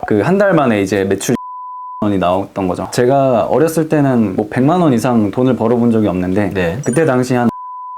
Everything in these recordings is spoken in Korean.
그 한 달 만에 이제 매출 원이 나왔던 거죠. 제가 어렸을 때는 뭐 100만 원 이상 돈을 벌어본 적이 없는데 네. 그때 당시 한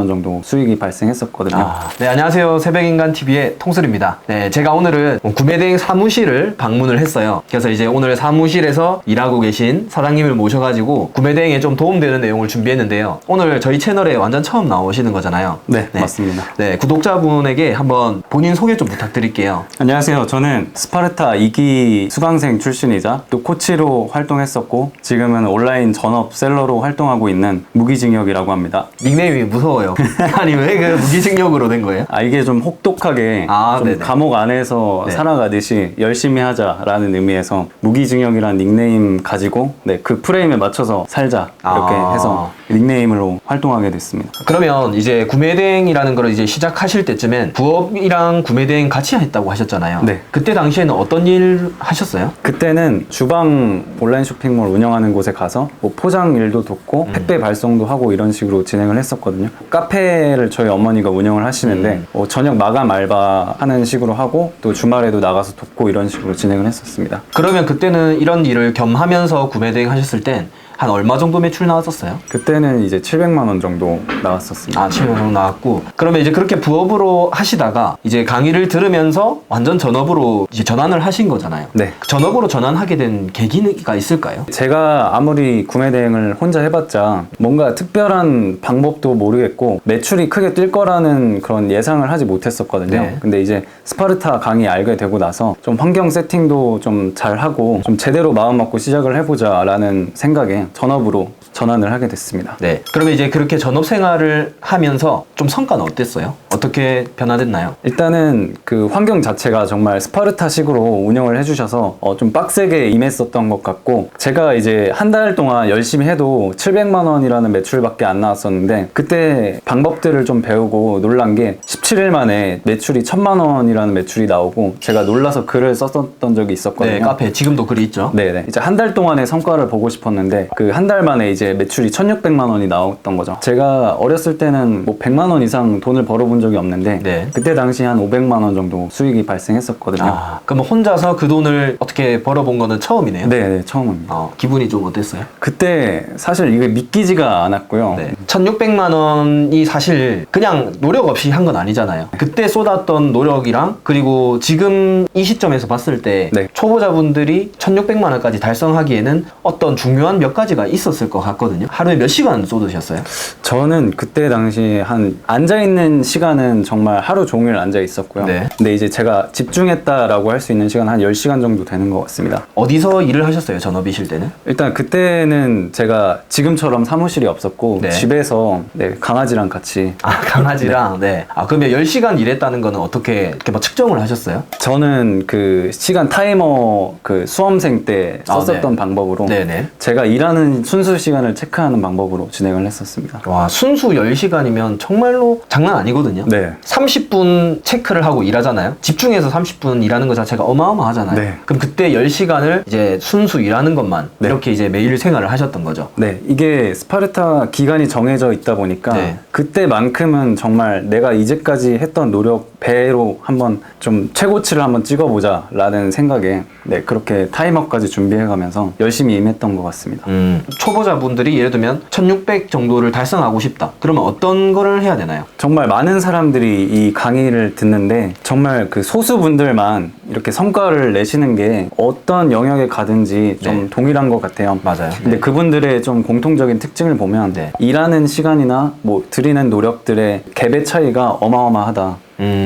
정도 수익이 발생했었거든요. 네, 안녕하세요. 새벽인간TV의 통술입니다. 네, 제가 오늘은 구매대행 사무실을 방문을 했어요. 그래서 이제 오늘 사무실에서 일하고 계신 사장님을 모셔가지고 구매대행에 좀 도움되는 내용을 준비했는데요. 오늘 저희 채널에 완전 처음 나오시는 거잖아요. 네, 맞습니다. 네, 구독자분에게 한번 본인 소개 좀 부탁드릴게요. 안녕하세요. 저는 스파르타 2기 수강생 출신이자 또 코치로 활동했었고 지금은 온라인 전업 셀러로 활동하고 있는 무기징역이라고 합니다. 닉네임이 무서워요. 아니, 왜 그 무기징역으로 된 거예요? 이게 좀 혹독하게 좀 네네. 감옥 안에서 네. 살아가듯이 열심히 하자라는 의미에서 무기징역이라는 닉네임 가지고 그 프레임에 맞춰서 살자 이렇게 해서 닉네임으로 활동하게 됐습니다. 그러면 이제 구매대행이라는 걸 이제 시작하실 때쯤엔 부업이랑 구매대행 같이 했다고 하셨잖아요. 네. 그때 당시에는 어떤 일 하셨어요? 그때는 주방 온라인 쇼핑몰 운영하는 곳에 가서 뭐 포장 일도 돕고 택배 발송도 하고 이런 식으로 진행을 했었거든요. 카페를 저희 어머니가 운영을 하시는데 저녁 마감 알바 하는 식으로 하고 또 주말에도 나가서 돕고 이런 식으로 진행을 했었습니다. 그러면 그때는 이런 일을 겸하면서 구매대행 하셨을 땐 한 얼마 정도 매출 나왔었어요? 그때는 이제 700만 원 정도 나왔었습니다. 700만 원 나왔고, 그러면 이제 그렇게 부업으로 하시다가 이제 강의를 들으면서 완전 전업으로 이제 전환을 하신 거잖아요. 네. 전업으로 전환하게 된 계기가 있을까요? 제가 아무리 구매 대행을 혼자 해봤자 뭔가 특별한 방법도 모르겠고 매출이 크게 뜰 거라는 그런 예상을 하지 못했었거든요. 네. 근데 이제 스파르타 강의 알게 되고 나서 좀 환경 세팅도 좀 잘하고 좀 제대로 마음 먹고 시작을 해보자 라는 생각에 전업으로 전환을 하게 됐습니다. 네. 그러면 이제 그렇게 전업 생활을 하면서 좀 성과는 어땠어요? 어떻게 변화됐나요? 일단은 그 환경 자체가 정말 스파르타식으로 운영을 해주셔서 좀 빡세게 임했었던 것 같고 제가 이제 한 달 동안 열심히 해도 700만 원이라는 매출밖에 안 나왔었는데 그때 방법들을 좀 배우고 놀란 게 17일 만에 매출이 1000만 원이라는 매출이 나오고 제가 놀라서 글을 썼었던 적이 있었거든요. 네, 카페 지금도 글이 있죠. 네네. 이제 한 달 동안의 성과를 보고 싶었는데 그 한 달 만에 이제 매출이 1600만 원이 나왔던 거죠. 제가 어렸을 때는 뭐 100만 원 이상 돈을 벌어본 적이 없는데 네. 그때 당시 한 500만 원 정도 수익이 발생했었거든요. 그럼 혼자서 그 돈을 어떻게 벌어본 거는 처음이네요? 네, 처음입니다. 기분이 좀 어땠어요? 그때 사실 이게 믿기지가 않았고요. 네. 1600만 원이 사실 그냥 노력 없이 한 건 아니잖아요. 그때 쏟았던 노력이랑 그리고 지금 이 시점에서 봤을 때 네. 초보자분들이 1600만 원까지 달성하기에는 어떤 중요한 몇 가지가 있었을 것 같거든요. 하루에 몇 시간 쏟으셨어요? 저는 그때 당시 한 앉아있는 시간은 정말 하루 종일 앉아 있었고요. 네. 근데 이제 제가 집중했다라고 할 수 있는 시간 한 10시간 정도 되는 것 같습니다. 어디서 일을 하셨어요? 전업이실 때는? 일단 그때는 제가 지금처럼 사무실이 없었고 네. 집에서 강아지랑 같이 강아지랑 네. 그러면 10시간 일했다는 거는 어떻게 이렇게 뭐 측정을 하셨어요? 저는 그 시간 타이머 그 수험생 때 썼었던 네. 방법으로 네네. 제가 일하는 순수 시간을 체크하는 방법으로 진행을 했었습니다. 와, 순수 10시간이면 정말로 장난 아니거든요. 네. 30분 체크를 하고 일하잖아요. 집중해서 30분 일하는 것 자체가 어마어마하잖아요. 네. 그럼 그때 10시간을 이제 순수 일하는 것만 네. 이렇게 이제 매일 생활을 하셨던 거죠. 네, 이게 스파르타 기간이 정해져 있다 보니까 네. 그때만큼은 정말 내가 이제까지 했던 노력 배로 한번 좀 최고치를 한번 찍어보자 라는 생각에 그렇게 타이머까지 준비해가면서 열심히 임했던 것 같습니다. 초보자분들이 예를 들면 1600 정도를 달성하고 싶다. 그러면 어떤 거를 해야 되나요? 정말 많은 사람들이 이 강의를 듣는데 정말 그 소수분들만 이렇게 성과를 내시는 게 어떤 영역에 가든지 좀 네. 동일한 것 같아요. 맞아요. 근데 네. 그분들의 좀 공통적인 특징을 보면 네. 일하는 시간이나 뭐 드리는 노력들의 갭의 차이가 어마어마하다.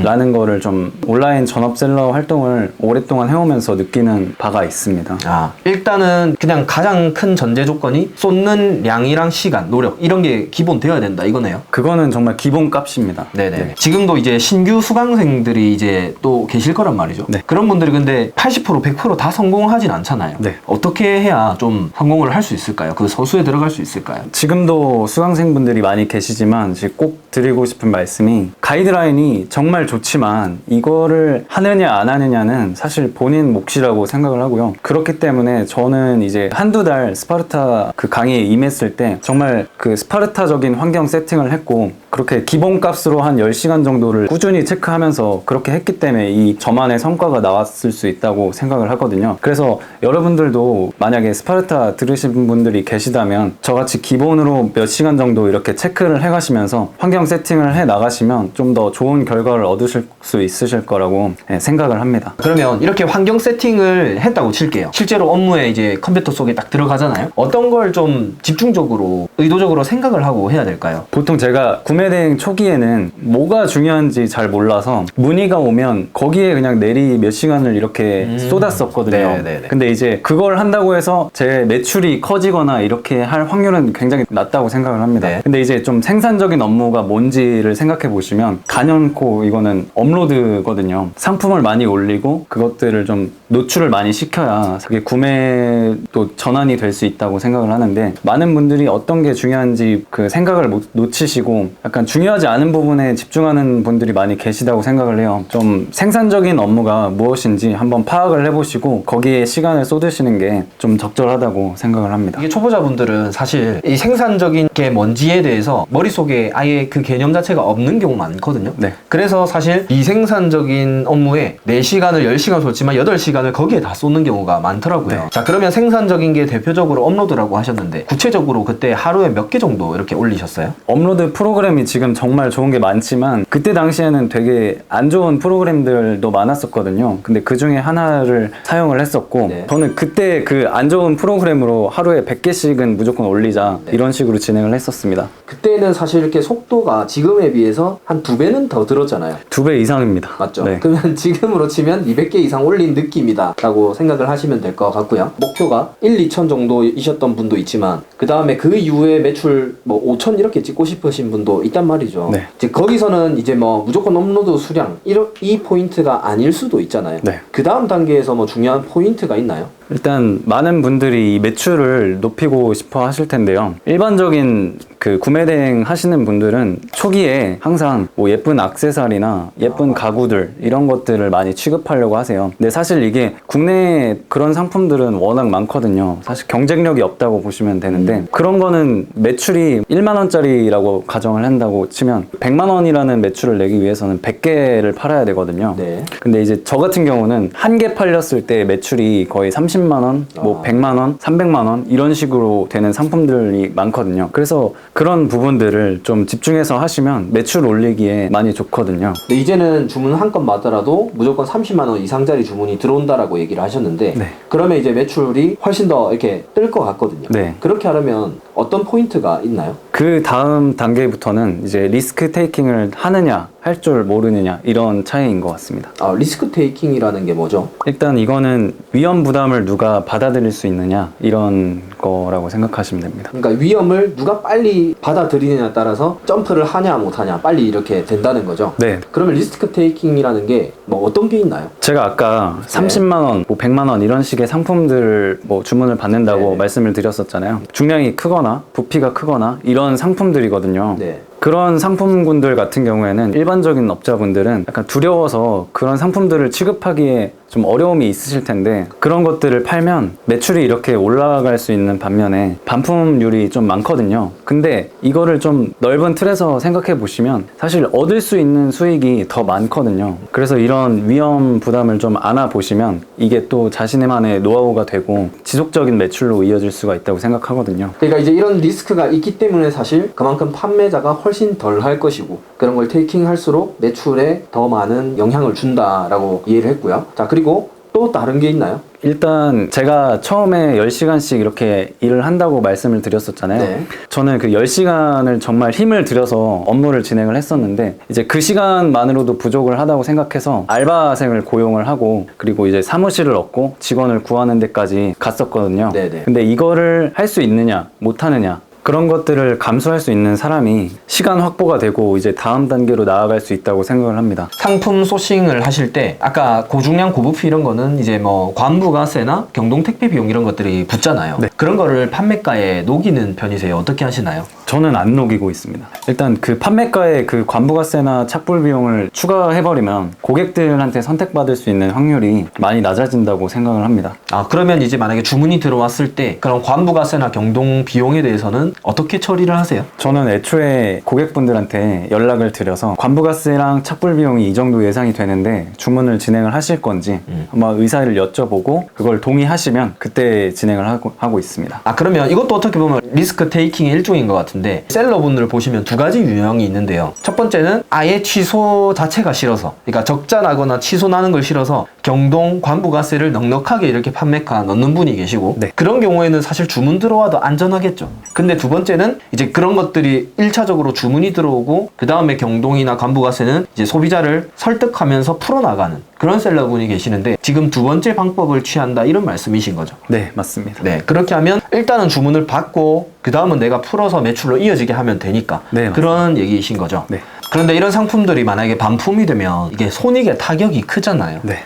라는 거를 좀 온라인 전업셀러 활동을 오랫동안 해오면서 느끼는 바가 있습니다. 일단은 그냥 가장 큰 전제 조건이 쏟는 양이랑 시간, 노력 이런 게 기본 되어야 된다 이거네요. 그거는 정말 기본 값입니다. 네네. 네. 지금도 이제 신규 수강생들이 이제 또 계실 거란 말이죠. 네. 그런 분들이 근데 80% 100% 다 성공하진 않잖아요. 네. 어떻게 해야 좀 성공을 할 수 있을까요? 그 서수에 들어갈 수 있을까요? 지금도 수강생분들이 많이 계시지만 꼭 드리고 싶은 말씀이 가이드라인이 정말 정말 좋지만 이거를 하느냐 안 하느냐는 사실 본인 몫이라고 생각을 하고요. 그렇기 때문에 저는 이제 한두 달 스파르타 그 강의에 임했을 때 정말 그 스파르타적인 환경 세팅을 했고, 그렇게 기본값으로 한 10시간 정도를 꾸준히 체크하면서 그렇게 했기 때문에 이 저만의 성과가 나왔을 수 있다고 생각을 하거든요. 그래서 여러분들도 만약에 스파르타 들으신 분들이 계시다면 저같이 기본으로 몇 시간 정도 이렇게 체크를 해가시면서 환경 세팅을 해 나가시면 좀 더 좋은 결과를 얻으실 수 있으실 거라고 생각을 합니다. 그러면 이렇게 환경 세팅을 했다고 칠게요. 실제로 업무에 이제 컴퓨터 속에 딱 들어가잖아요. 어떤 걸 좀 집중적으로 의도적으로 생각을 하고 해야 될까요? 보통 제가 구매 대행 초기에는 뭐가 중요한지 잘 몰라서 문의가 오면 거기에 그냥 내리 몇 시간을 이렇게 쏟았었거든요. 네네네. 근데 이제 그걸 한다고 해서 제 매출이 커지거나 이렇게 할 확률은 굉장히 낮다고 생각을 합니다. 네. 근데 이제 좀 생산적인 업무가 뭔지를 생각해 보시면 단연코 이거는 업로드거든요. 상품을 많이 올리고 그것들을 좀 노출을 많이 시켜야 그게 구매도 전환이 될 수 있다고 생각을 하는데, 많은 분들이 어떤 게 중요한지 그 생각을 놓치시고 약간 중요하지 않은 부분에 집중하는 분들이 많이 계시다고 생각을 해요. 좀 생산적인 업무가 무엇인지 한번 파악을 해보시고 거기에 시간을 쏟으시는 게 좀 적절하다고 생각을 합니다. 이게 초보자분들은 사실 이 생산적인 게 뭔지에 대해서 머릿속에 아예 그 개념 자체가 없는 경우 많거든요. 네. 그래서 사실 비생산적인 업무에 4시간을 10시간 쏟지만 8시간을 거기에 다 쏟는 경우가 많더라고요. 네. 자, 그러면 생산적인 게 대표적으로 업로드라고 하셨는데 구체적으로 그때 하루에 몇 개 정도 이렇게 올리셨어요? 업로드 프로그램이 지금 정말 좋은 게 많지만 그때 당시에는 되게 안 좋은 프로그램들도 많았었거든요. 근데 그 중에 하나를 사용을 했었고, 네. 저는 그때 그 안 좋은 프로그램으로 하루에 100개씩은 무조건 올리자, 네. 이런 식으로 진행을 했었습니다. 그때는 사실 이렇게 속도가 지금에 비해서 한 2배는 더 들었잖아요. 2배 이상입니다. 맞죠? 네. 그러면 지금으로 치면 200개 이상 올린 느낌이다 라고 생각을 하시면 될 것 같고요. 목표가 1, 2천 정도이셨던 분도 있지만 그 다음에 그 이후에 매출 뭐 5천 이렇게 찍고 싶으신 분도 있단 말이죠. 네. 이제 거기서는 이제 뭐 무조건 업로드 수량 이 포인트가 아닐 수도 있잖아요. 네. 그 다음 단계에서 뭐 중요한 포인트가 있나요? 일단 많은 분들이 이 매출을 높이고 싶어 하실 텐데요. 일반적인 그 구매 대행 하시는 분들은 초기에 항상 뭐 예쁜 액세서리나 예쁜 가구들 이런 것들을 많이 취급하려고 하세요. 근데 사실 이게 국내에 그런 상품들은 워낙 많거든요. 사실 경쟁력이 없다고 보시면 되는데, 그런 거는 매출이 1만 원짜리라고 가정을 한다고 치면 100만 원이라는 매출을 내기 위해서는 100개를 팔아야 되거든요. 네. 근데 이제 저 같은 경우는 한 개 팔렸을 때 매출이 거의 30만 원, 뭐 100만 원, 300만 원 이런 식으로 되는 상품들이 많거든요. 그래서 그런 부분들을 좀 집중해서 하시면 매출 올리기에 많이 좋거든요. 근데 이제는 주문 한 건마더라도 무조건 30만 원 이상짜리 주문이 들어온다라고 얘기를 하셨는데, 네. 그러면 이제 매출이 훨씬 더 이렇게 뜰 것 같거든요. 네. 그렇게 하려면 어떤 포인트가 있나요? 그 다음 단계부터는 이제 리스크 테이킹을 하느냐 할 줄 모르느냐, 이런 차이인 것 같습니다. 리스크 테이킹이라는 게 뭐죠? 일단 이거는 위험 부담을 누가 받아들일 수 있느냐, 이런 거라고 생각하시면 됩니다. 그러니까 위험을 누가 빨리 받아들이느냐에 따라서 점프를 하냐 못하냐 빨리 이렇게 된다는 거죠. 네. 그러면 리스크 테이킹이라는 게 뭐 어떤 게 있나요? 제가 아까 30만 원, 뭐 100만 원 이런 식의 상품들 뭐 주문을 받는다고 네. 말씀을 드렸었잖아요. 중량이 크거나 부피가 크거나 이런 상품들이거든요. 네. 그런 상품군들 같은 경우에는 일반적인 업자분들은 약간 두려워서 그런 상품들을 취급하기에 좀 어려움이 있으실 텐데, 그런 것들을 팔면 매출이 이렇게 올라갈 수 있는 반면에 반품률이 좀 많거든요. 근데 이거를 좀 넓은 틀에서 생각해 보시면 사실 얻을 수 있는 수익이 더 많거든요. 그래서 이런 위험 부담을 좀 안아 보시면 이게 또 자신만의 노하우가 되고 지속적인 매출로 이어질 수가 있다고 생각하거든요. 그러니까 이제 이런 리스크가 있기 때문에 사실 그만큼 판매자가 훨씬 덜 할 것이고, 그런 걸 테이킹할수록 매출에 더 많은 영향을 준다라고 이해를 했고요. 자, 그리고 또 다른 게 있나요? 일단 제가 처음에 10시간씩 이렇게 일을 한다고 말씀을 드렸었잖아요. 네. 저는 그 10시간을 정말 힘을 들여서 업무를 진행을 했었는데, 이제 그 시간만으로도 부족을 하다고 생각해서 알바생을 고용을 하고, 그리고 이제 사무실을 얻고 직원을 구하는 데까지 갔었거든요. 네네. 근데 이거를 할 수 있느냐 못하느냐, 그런 것들을 감수할 수 있는 사람이 시간 확보가 되고 이제 다음 단계로 나아갈 수 있다고 생각을 합니다. 상품 소싱을 하실 때 아까 고중량 고부피 이런 거는 이제 뭐 관부가세나 경동 택배 비용 이런 것들이 붙잖아요. 네. 그런 거를 판매가에 녹이는 편이세요? 어떻게 하시나요? 저는 안 녹이고 있습니다. 일단 그 판매가에 그 관부가세나 착불 비용을 추가해버리면 고객들한테 선택받을 수 있는 확률이 많이 낮아진다고 생각을 합니다. 아, 그러면 이제 만약에 주문이 들어왔을 때 그런 관부가세나 경동 비용에 대해서는 어떻게 처리를 하세요? 저는 애초에 고객분들한테 연락을 드려서 관부가세랑 착불 비용이 이 정도 예상이 되는데 주문을 진행을 하실 건지 한번 의사를 여쭤보고 그걸 동의하시면 그때 진행을 하고 있습니다. 아, 그러면 이것도 어떻게 보면 리스크 테이킹의 일종인 것 같은데 셀러분들을 보시면 두 가지 유형이 있는데요. 첫 번째는 아예 취소 자체가 싫어서, 그러니까 적자 나거나 취소 나는 걸 싫어서 경동 관부가세를 넉넉하게 이렇게 판매가 넣는 분이 계시고 네. 그런 경우에는 사실 주문 들어와도 안전하겠죠. 근데 두 번째는 이제 그런 것들이 1차적으로 주문이 들어오고 그 다음에 경동이나 관부가세는 이제 소비자를 설득하면서 풀어나가는 그런 셀러분이 계시는데 지금 두 번째 방법을 취한다 이런 말씀이신 거죠. 네, 맞습니다. 네, 그렇게 하면 일단은 주문을 받고 그 다음은 내가 풀어서 매출로 이어지게 하면 되니까 네, 그런 얘기이신 거죠. 네. 그런데 이런 상품들이 만약에 반품이 되면 이게 손익에 타격이 크잖아요. 네.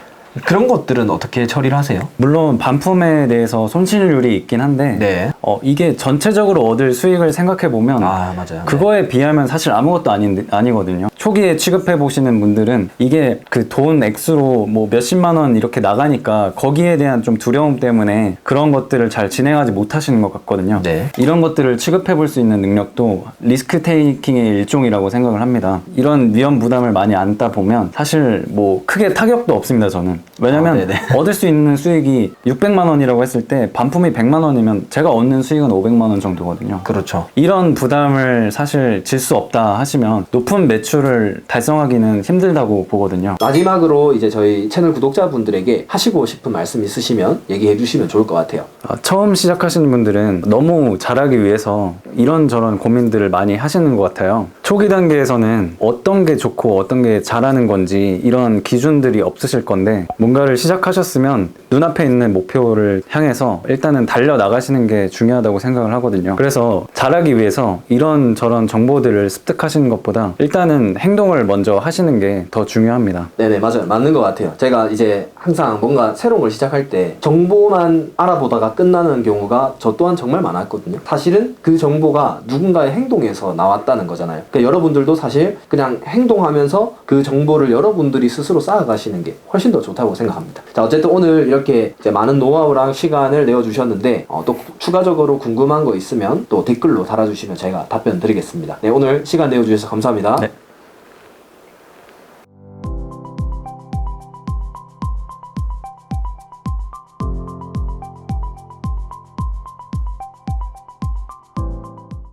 그런 것들은 어떻게 처리를 하세요? 물론 반품에 대해서 손실률이 있긴 한데 네. 이게 전체적으로 얻을 수익을 생각해 보면 아, 맞아요. 그거에 비하면 사실 아무것도 아니거든요. 초기에 취급해 보시는 분들은 이게 그 돈 액수로 뭐 몇십만 원 이렇게 나가니까 거기에 대한 좀 두려움 때문에 그런 것들을 잘 진행하지 못하시는 것 같거든요. 네. 이런 것들을 취급해 볼 수 있는 능력도 리스크 테이킹의 일종이라고 생각을 합니다. 이런 위험 부담을 많이 안다 보면 사실 뭐 크게 타격도 없습니다, 저는. 왜냐면 네네. 얻을 수 있는 수익이 600만 원이라고 했을 때 반품이 100만 원이면 제가 얻는 수익은 500만 원 정도거든요. 그렇죠. 이런 부담을 사실 질 수 없다 하시면 높은 매출을 달성하기는 힘들다고 보거든요. 마지막으로 이제 저희 채널 구독자분들에게 하시고 싶은 말씀 있으시면 얘기해 주시면 좋을 것 같아요. 처음 시작하시는 분들은 너무 잘하기 위해서 이런저런 고민들을 많이 하시는 것 같아요. 초기 단계에서는 어떤 게 좋고 어떤 게 잘하는 건지 이런 기준들이 없으실 건데 뭔가를 시작하셨으면 눈앞에 있는 목표를 향해서 일단은 달려나가시는 게 중요하다고 생각을 하거든요. 그래서 잘하기 위해서 이런저런 정보들을 습득하시는 것보다 일단은 행동을 먼저 하시는 게 더 중요합니다. 네네, 맞아요. 맞는 것 같아요. 제가 이제 항상 뭔가 새로운 걸 시작할 때 정보만 알아보다가 끝나는 경우가 저 또한 정말 많았거든요. 사실은 그 정보가 누군가의 행동에서 나왔다는 거잖아요. 그러니까 여러분들도 사실 그냥 행동하면서 그 정보를 여러분들이 스스로 쌓아가시는 게 훨씬 더 좋다고 생각합니다. 자, 어쨌든 오늘 이렇게 이제 많은 노하우랑 시간을 내어주셨는데 또 추가적으로 궁금한 거 있으면 또 댓글로 달아주시면 제가 답변 드리겠습니다. 네, 오늘 시간 내어주셔서 감사합니다. 네.